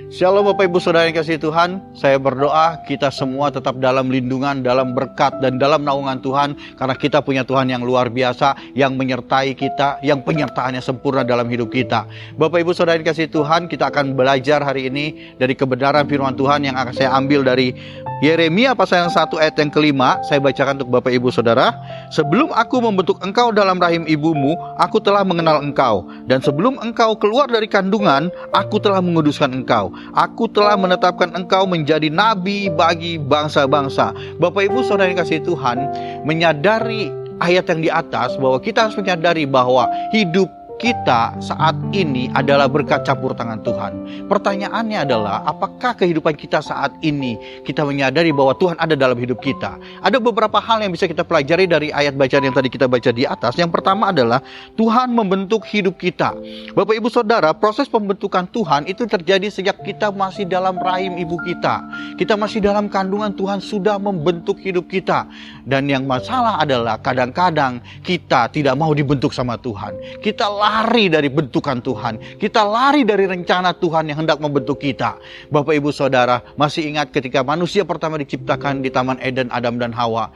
Shalom Bapak Ibu Saudara yang kasih Tuhan. Saya berdoa kita semua tetap dalam lindungan, dalam berkat, dan dalam naungan Tuhan. Karena kita punya Tuhan yang luar biasa, yang menyertai kita, yang penyertaannya sempurna dalam hidup kita. Bapak Ibu Saudara yang kasih Tuhan, kita akan belajar hari ini dari kebenaran firman Tuhan yang akan saya ambil dari Yeremia pasal yang 1 ayat yang kelima. Saya bacakan untuk Bapak Ibu Saudara. Sebelum aku membentuk engkau dalam rahim ibumu, aku telah mengenal engkau. Dan sebelum engkau keluar dari kandungan, aku telah menguduskan engkau. Aku telah menetapkan engkau menjadi nabi bagi bangsa-bangsa. Bapak Ibu Saudara yang kasih Tuhan, menyadari ayat yang di atas bahwa kita harus menyadari bahwa hidup kita saat ini adalah berkat campur tangan Tuhan. Pertanyaannya adalah, apakah kehidupan kita saat ini kita menyadari bahwa Tuhan ada dalam hidup kita? Ada beberapa hal yang bisa kita pelajari dari ayat bacaan yang tadi kita baca di atas. Yang pertama adalah Tuhan membentuk hidup kita. Bapak Ibu Saudara, proses pembentukan Tuhan itu terjadi sejak kita masih dalam rahim ibu kita. Kita masih dalam kandungan, Tuhan sudah membentuk hidup kita. Dan yang masalah adalah kadang-kadang kita tidak mau dibentuk sama Tuhan. Kita lari dari bentukan Tuhan. Kita lari dari rencana Tuhan yang hendak membentuk kita. Bapak Ibu Saudara, masih ingat ketika manusia pertama diciptakan di Taman Eden, Adam dan Hawa.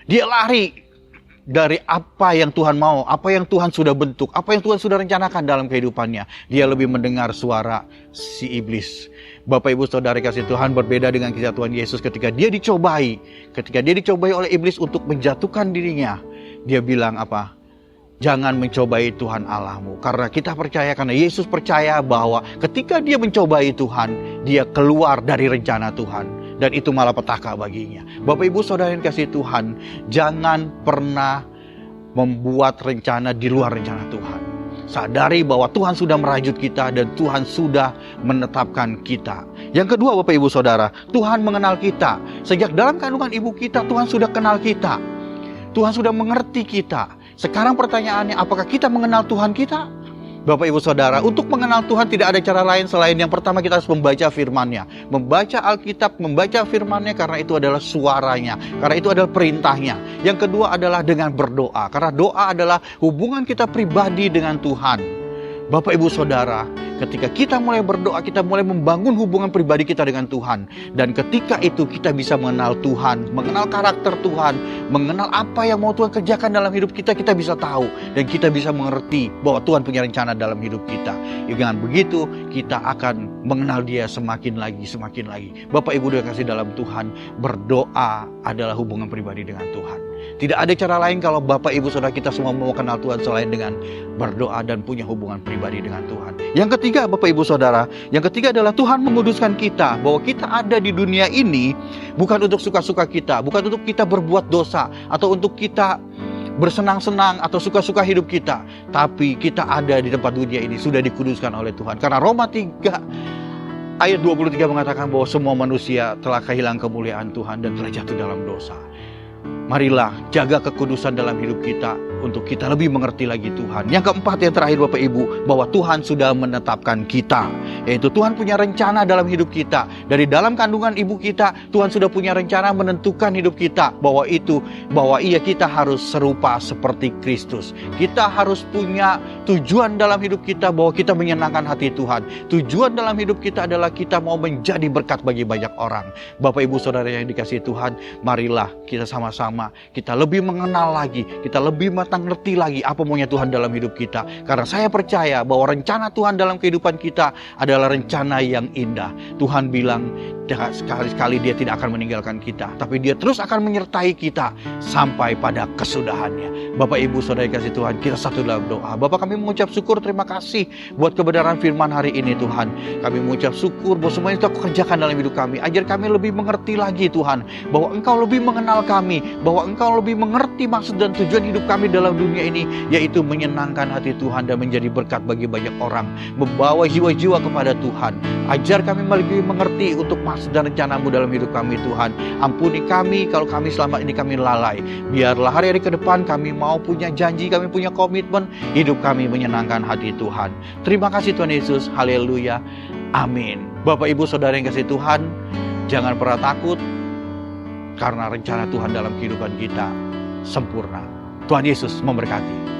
Dia lari dari apa yang Tuhan mau, apa yang Tuhan sudah bentuk, apa yang Tuhan sudah rencanakan dalam kehidupannya. Dia lebih mendengar suara si iblis. Bapak Ibu Saudara kasih Tuhan, berbeda dengan kisah Tuhan Yesus ketika dia dicobai. Ketika dia dicobai oleh iblis untuk menjatuhkan dirinya. Dia bilang apa? Jangan mencobai Tuhan Allahmu. Karena kita percaya, karena Yesus percaya bahwa ketika dia mencobai Tuhan, dia keluar dari rencana Tuhan. Dan itu malah petaka baginya. Bapak Ibu Saudara yang kasih Tuhan, jangan pernah membuat rencana di luar rencana Tuhan. Sadari bahwa Tuhan sudah merajut kita dan Tuhan sudah menetapkan kita. Yang kedua Bapak Ibu Saudara, Tuhan mengenal kita. Sejak dalam kandungan ibu kita, Tuhan sudah kenal kita. Tuhan sudah mengerti kita. Sekarang pertanyaannya, apakah kita mengenal Tuhan kita? Bapak Ibu Saudara, untuk mengenal Tuhan tidak ada cara lain selain yang pertama kita harus membaca firman-Nya. Membaca Alkitab, membaca firman-Nya karena itu adalah suaranya. Karena itu adalah perintahnya. Yang kedua adalah dengan berdoa. Karena doa adalah hubungan kita pribadi dengan Tuhan. Bapak Ibu Saudara, ketika kita mulai berdoa, kita mulai membangun hubungan pribadi kita dengan Tuhan. Dan ketika itu kita bisa mengenal Tuhan, mengenal karakter Tuhan, mengenal apa yang mau Tuhan kerjakan dalam hidup kita, kita bisa tahu. Dan kita bisa mengerti bahwa Tuhan punya rencana dalam hidup kita. Dengan begitu, kita akan mengenal Dia semakin lagi, semakin lagi. Bapak Ibu dikasih dalam Tuhan, berdoa adalah hubungan pribadi dengan Tuhan. Tidak ada cara lain kalau Bapak Ibu Saudara kita semua mau kenal Tuhan selain dengan berdoa dan punya hubungan pribadi dengan Tuhan. Yang ketiga Bapak Ibu Saudara, yang ketiga adalah Tuhan menguduskan kita. Bahwa kita ada di dunia ini bukan untuk suka-suka kita, bukan untuk kita berbuat dosa, atau untuk kita bersenang-senang atau suka-suka hidup kita. Tapi kita ada di tempat dunia ini sudah dikuduskan oleh Tuhan. Karena Roma 3 ayat 23 mengatakan bahwa semua manusia telah kehilangan kemuliaan Tuhan dan telah jatuh dalam dosa. Marilah jaga kekudusan dalam hidup kita untuk kita lebih mengerti lagi Tuhan. Yang keempat, yang terakhir Bapak Ibu, bahwa Tuhan sudah menetapkan kita. Yaitu Tuhan punya rencana dalam hidup kita. Dari dalam kandungan ibu kita, Tuhan sudah punya rencana menentukan hidup kita. Bahwa kita harus serupa seperti Kristus. Kita harus punya tujuan dalam hidup kita bahwa kita menyenangkan hati Tuhan. Tujuan dalam hidup kita adalah kita mau menjadi berkat bagi banyak orang. Bapak Ibu Saudara yang dikasihi Tuhan, marilah kita sama-sama kita lebih mengenal lagi, kita lebih ngerti lagi apa maunya Tuhan dalam hidup kita. Karena saya percaya bahwa rencana Tuhan dalam kehidupan kita adalah rencana yang indah. Tuhan bilang sekali-sekali Dia tidak akan meninggalkan kita, tapi Dia terus akan menyertai kita sampai pada kesudahannya. Bapak Ibu Saudara kasih Tuhan, kita satu dalam doa. Bapak, kami mengucap syukur, terima kasih buat kebenaran firman hari ini Tuhan. Kami mengucap syukur bahwa semuanya itu Kau kerjakan dalam hidup kami. Ajar kami lebih mengerti lagi Tuhan, bahwa Engkau lebih mengenal kami, bahwa Engkau lebih mengerti maksud dan tujuan hidup kami dalam dunia ini, yaitu menyenangkan hati Tuhan dan menjadi berkat bagi banyak orang, membawa jiwa-jiwa kepada Tuhan. Ajar kami lebih mengerti untuk maksud dan rencana-Mu dalam hidup kami Tuhan. Ampuni kami kalau kami selama ini kami lalai. Biarlah hari-hari ke depan kami mau punya janji, kami punya komitmen, hidup kami menyenangkan hati Tuhan. Terima kasih Tuhan Yesus, haleluya, amin. Bapak Ibu Saudara yang kasih Tuhan, jangan pernah takut, karena rencana Tuhan dalam kehidupan kita sempurna. Tuhan Yesus memberkati.